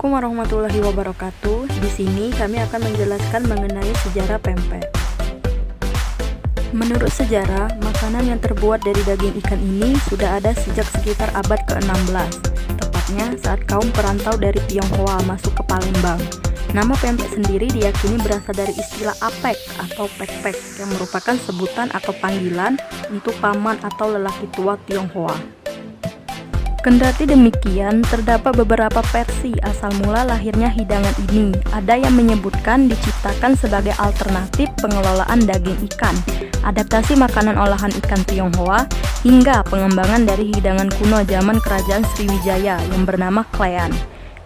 Assalamualaikum warahmatullahi wabarakatuh. Di sini kami akan menjelaskan mengenai sejarah pempek. Menurut sejarah, makanan yang terbuat dari daging ikan ini sudah ada sejak sekitar abad ke-16, tepatnya saat kaum perantau dari Tionghoa masuk ke Palembang. Nama pempek sendiri diyakini berasal dari istilah apek atau pek-pek yang merupakan sebutan atau panggilan untuk paman atau lelaki tua Tionghoa. Kendati demikian, terdapat beberapa versi asal mula lahirnya hidangan ini. Ada yang menyebutkan diciptakan sebagai alternatif pengelolaan daging ikan, adaptasi makanan olahan ikan Tionghoa, hingga pengembangan dari hidangan kuno zaman Kerajaan Sriwijaya yang bernama klean.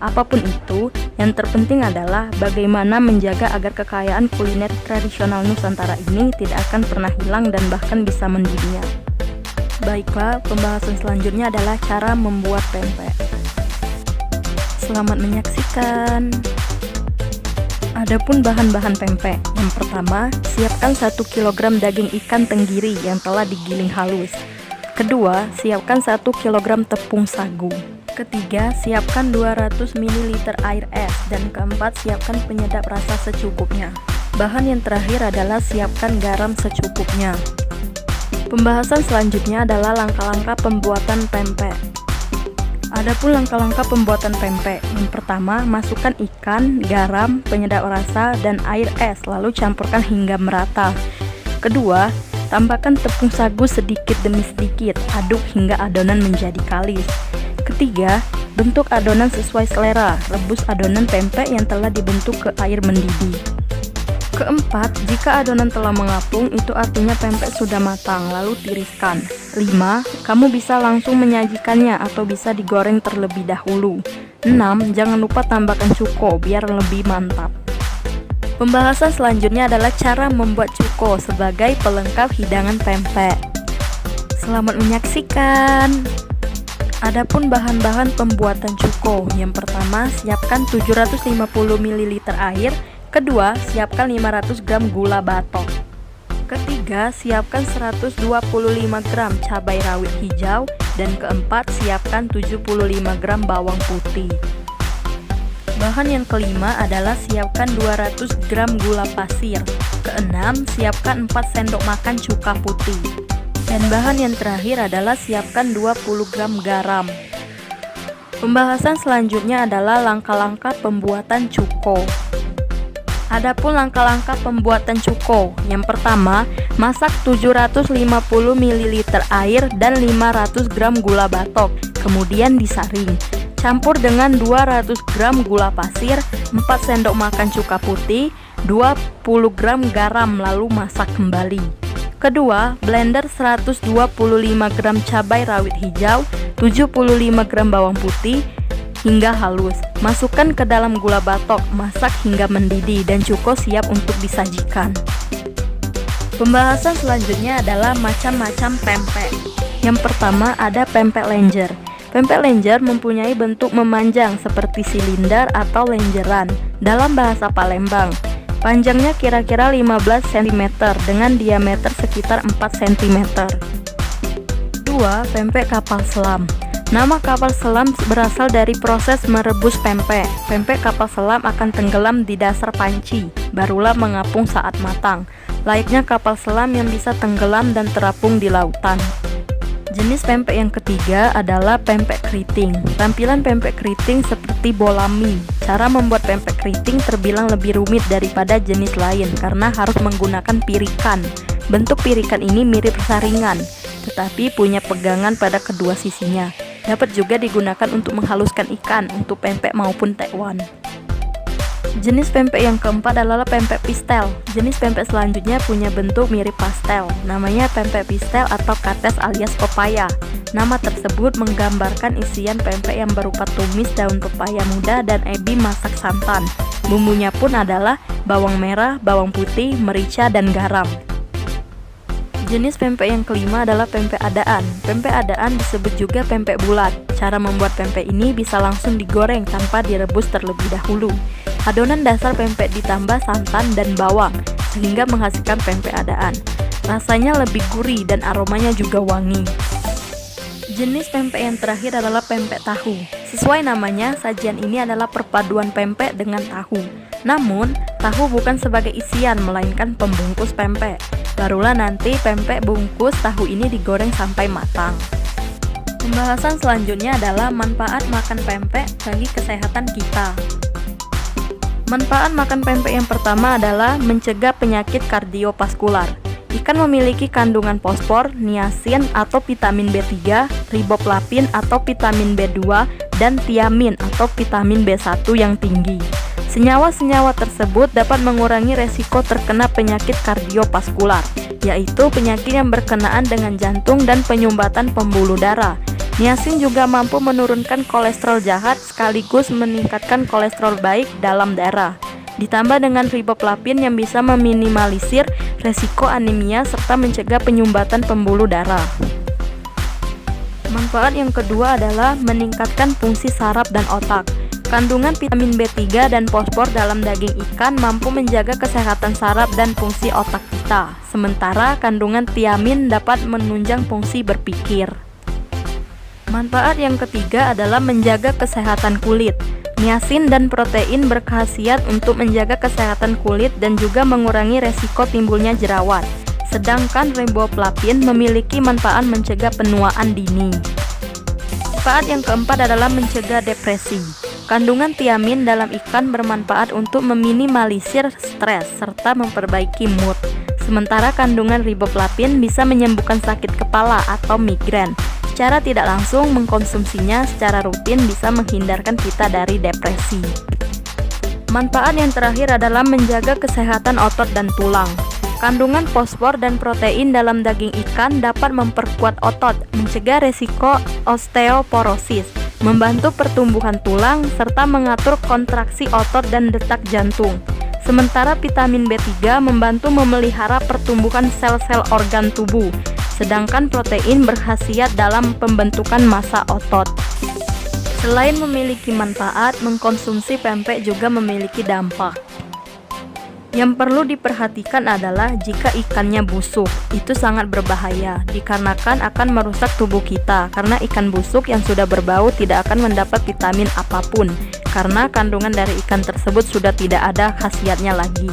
Apapun itu, yang terpenting adalah bagaimana menjaga agar kekayaan kuliner tradisional Nusantara ini tidak akan pernah hilang dan bahkan bisa mendunia. Baiklah, pembahasan selanjutnya adalah cara membuat pempek. Selamat menyaksikan. Adapun bahan-bahan pempek. Yang pertama, siapkan 1 kg daging ikan tenggiri yang telah digiling halus. Kedua, siapkan 1 kg tepung sagu. Ketiga, siapkan 200 ml air es. Dan keempat, siapkan penyedap rasa secukupnya. Bahan yang terakhir adalah siapkan garam secukupnya. Pembahasan selanjutnya adalah langkah-langkah pembuatan pempek. Adapun langkah-langkah pembuatan pempek. Yang pertama, masukkan ikan, garam, penyedap rasa, dan air es, lalu campurkan hingga merata. Kedua, tambahkan tepung sagu sedikit demi sedikit, aduk hingga adonan menjadi kalis. Ketiga, bentuk adonan sesuai selera, rebus adonan pempek yang telah dibentuk ke air mendidih. Keempat, jika adonan telah mengapung, itu artinya pempek sudah matang, lalu tiriskan. 5. Kamu bisa langsung menyajikannya atau bisa digoreng terlebih dahulu. 6. Jangan lupa tambahkan cuko biar lebih mantap. Pembahasan selanjutnya adalah cara membuat cuko sebagai pelengkap hidangan pempek. Selamat menyaksikan. Adapun bahan-bahan pembuatan cuko. Yang pertama, siapkan 750 ml air. Kedua, siapkan 500 gram gula batok. Ketiga, siapkan 125 gram cabai rawit hijau. Dan keempat, siapkan 75 gram bawang putih. Bahan yang kelima adalah siapkan 200 gram gula pasir. Keenam, siapkan 4 sendok makan cuka putih. Dan bahan yang terakhir adalah siapkan 20 gram garam. Pembahasan selanjutnya adalah langkah-langkah pembuatan cuko. Adapun langkah-langkah pembuatan cuko. Yang pertama, masak 750 ml air dan 500 gram gula batok, kemudian disaring. Campur dengan 200 gram gula pasir, 4 sendok makan cuka putih, 20 gram garam, lalu masak kembali. Kedua, blender 125 gram cabai rawit hijau, 75 gram bawang putih, hingga halus. Masukkan ke dalam gula batok, masak hingga mendidih dan cuko siap untuk disajikan. Pembahasan selanjutnya adalah macam-macam pempek. Yang pertama ada pempek lenjer. Pempek lenjer mempunyai bentuk memanjang seperti silinder atau lenjeran dalam bahasa Palembang. Panjangnya kira-kira 15 cm dengan diameter sekitar 4 cm. 2. Pempek kapal selam. Nama kapal selam berasal dari proses merebus pempek. Pempek kapal selam akan tenggelam di dasar panci, barulah mengapung saat matang. Layaknya kapal selam yang bisa tenggelam dan terapung di lautan. Jenis pempek yang ketiga adalah pempek keriting. Tampilan pempek keriting seperti bola mie. Cara membuat pempek keriting terbilang lebih rumit daripada jenis lain karena harus menggunakan pirikan. Bentuk pirikan ini mirip saringan, tetapi punya pegangan pada kedua sisinya. Dapat juga digunakan untuk menghaluskan ikan untuk pempek maupun tekwan. Jenis pempek yang keempat adalah pempek pistel. Jenis pempek selanjutnya punya bentuk mirip pastel. Namanya pempek pistel atau kates alias pepaya. Nama tersebut menggambarkan isian pempek yang berupa tumis daun pepaya muda dan ebi masak santan. Bumbunya pun adalah bawang merah, bawang putih, merica, dan garam. Jenis pempek yang kelima adalah pempek adaan. Pempek adaan disebut juga pempek bulat. Cara membuat pempek ini bisa langsung digoreng tanpa direbus terlebih dahulu. Adonan dasar pempek ditambah santan dan bawang sehingga menghasilkan pempek adaan. Rasanya lebih gurih dan aromanya juga wangi. Jenis pempek yang terakhir adalah pempek tahu. Sesuai namanya, sajian ini adalah perpaduan pempek dengan tahu. Namun, tahu bukan sebagai isian, melainkan pembungkus pempek. Barulah nanti pempek bungkus tahu ini digoreng sampai matang. Pembahasan selanjutnya adalah manfaat makan pempek bagi kesehatan kita. Manfaat makan pempek yang pertama adalah mencegah penyakit kardiovaskular. Ikan memiliki kandungan fosfor, niacin atau vitamin B3, riboflavin atau vitamin B2, dan tiamin atau vitamin B1 yang tinggi. Senyawa-senyawa tersebut dapat mengurangi resiko terkena penyakit kardiovaskular, yaitu penyakit yang berkenaan dengan jantung dan penyumbatan pembuluh darah. Niacin juga mampu menurunkan kolesterol jahat sekaligus meningkatkan kolesterol baik dalam darah. Ditambah dengan riboflavin yang bisa meminimalisir resiko anemia serta mencegah penyumbatan pembuluh darah. Manfaat yang kedua adalah meningkatkan fungsi saraf dan otak. Kandungan vitamin B3 dan fosfor dalam daging ikan mampu menjaga kesehatan saraf dan fungsi otak kita. Sementara kandungan tiamin dapat menunjang fungsi berpikir. Manfaat yang ketiga adalah menjaga kesehatan kulit. Niacin dan protein berkhasiat untuk menjaga kesehatan kulit dan juga mengurangi resiko timbulnya jerawat. Sedangkan riboflavin memiliki manfaat mencegah penuaan dini. Manfaat yang keempat adalah mencegah depresi. Kandungan tiamin dalam ikan bermanfaat untuk meminimalisir stres serta memperbaiki mood. Sementara kandungan riboflavin bisa menyembuhkan sakit kepala atau migrain. Cara tidak langsung mengkonsumsinya secara rutin bisa menghindarkan kita dari depresi. Manfaat yang terakhir adalah menjaga kesehatan otot dan tulang. Kandungan fosfor dan protein dalam daging ikan dapat memperkuat otot, mencegah resiko osteoporosis, membantu pertumbuhan tulang, serta mengatur kontraksi otot dan detak jantung. Sementara vitamin B3 membantu memelihara pertumbuhan sel-sel organ tubuh. Sedangkan protein berkhasiat dalam pembentukan massa otot. Selain memiliki manfaat, mengkonsumsi pempek juga memiliki dampak. Yang perlu diperhatikan adalah jika ikannya busuk, itu sangat berbahaya dikarenakan akan merusak tubuh kita karena ikan busuk yang sudah berbau tidak akan mendapat vitamin apapun karena kandungan dari ikan tersebut sudah tidak ada khasiatnya lagi.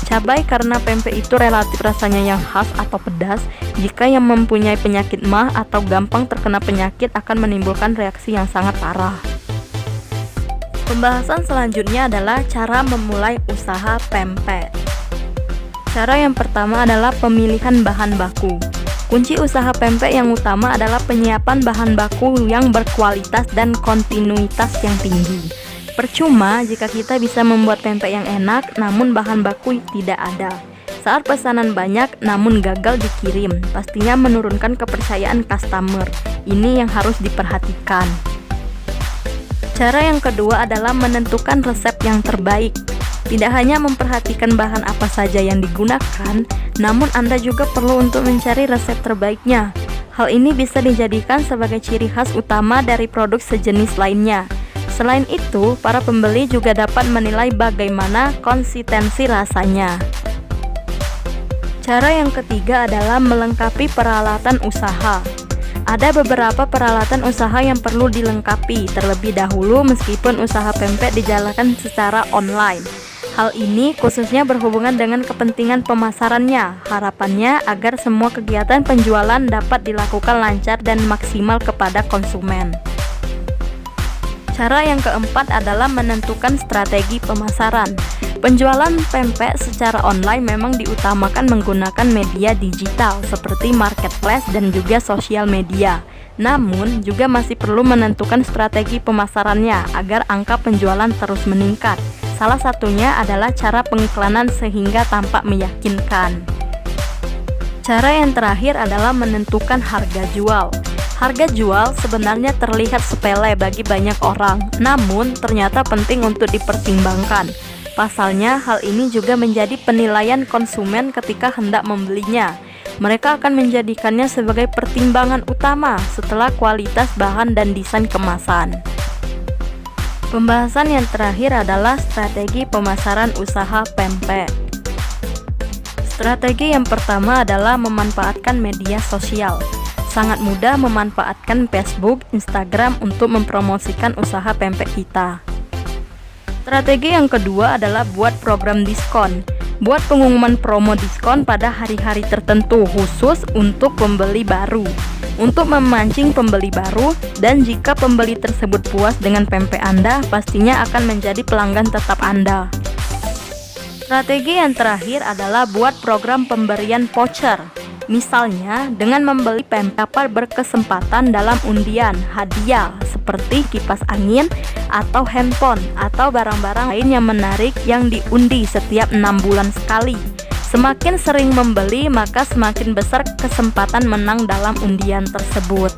Cabai karena pempek itu relatif rasanya yang khas atau pedas. Jika yang mempunyai penyakit MAH atau gampang terkena penyakit akan menimbulkan reaksi yang sangat parah. Pembahasan selanjutnya adalah cara memulai usaha pempek. Cara yang pertama adalah pemilihan bahan baku. Kunci usaha pempek yang utama adalah penyiapan bahan baku yang berkualitas dan kontinuitas yang tinggi. Percuma jika kita bisa membuat pempek yang enak namun bahan baku tidak ada. Saat pesanan banyak namun gagal dikirim, pastinya menurunkan kepercayaan customer. Ini yang harus diperhatikan. Cara yang kedua adalah menentukan resep yang terbaik. Tidak hanya memperhatikan bahan apa saja yang digunakan, namun Anda juga perlu untuk mencari resep terbaiknya. Hal ini bisa dijadikan sebagai ciri khas utama dari produk sejenis lainnya. Selain itu, para pembeli juga dapat menilai bagaimana konsistensi rasanya. Cara yang ketiga adalah melengkapi peralatan usaha. Ada beberapa peralatan usaha yang perlu dilengkapi terlebih dahulu meskipun usaha pempek dijalankan secara online. Hal ini khususnya berhubungan dengan kepentingan pemasarannya. Harapannya agar semua kegiatan penjualan dapat dilakukan lancar dan maksimal kepada konsumen. Cara yang keempat adalah menentukan strategi pemasaran. Penjualan pempek secara online memang diutamakan menggunakan media digital seperti marketplace dan juga sosial media. Namun, juga masih perlu menentukan strategi pemasarannya agar angka penjualan terus meningkat. Salah satunya adalah cara pengiklanan sehingga tampak meyakinkan. Cara yang terakhir adalah menentukan harga jual. Harga jual sebenarnya terlihat sepele bagi banyak orang, namun ternyata penting untuk dipertimbangkan. Pasalnya, hal ini juga menjadi penilaian konsumen ketika hendak membelinya. Mereka akan menjadikannya sebagai pertimbangan utama setelah kualitas bahan dan desain kemasan. Pembahasan yang terakhir adalah strategi pemasaran usaha pempek. Strategi yang pertama adalah memanfaatkan media sosial. Sangat mudah memanfaatkan Facebook, Instagram untuk mempromosikan usaha pempek kita. Strategi yang kedua adalah buat program diskon. Buat pengumuman promo diskon pada hari-hari tertentu khusus untuk pembeli baru, untuk memancing pembeli baru, dan jika pembeli tersebut puas dengan pempek Anda, pastinya akan menjadi pelanggan tetap Anda. Strategi yang terakhir adalah buat program pemberian voucher. Misalnya, dengan membeli pempek dapat berkesempatan dalam undian hadiah seperti kipas angin atau handphone atau barang-barang lain yang menarik yang diundi setiap 6 bulan sekali. Semakin sering membeli, maka semakin besar kesempatan menang dalam undian tersebut.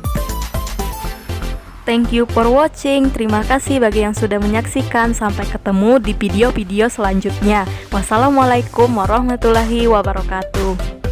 Thank you for watching. Terima kasih bagi yang sudah menyaksikan. Sampai ketemu di video-video selanjutnya. Wassalamualaikum warahmatullahi wabarakatuh.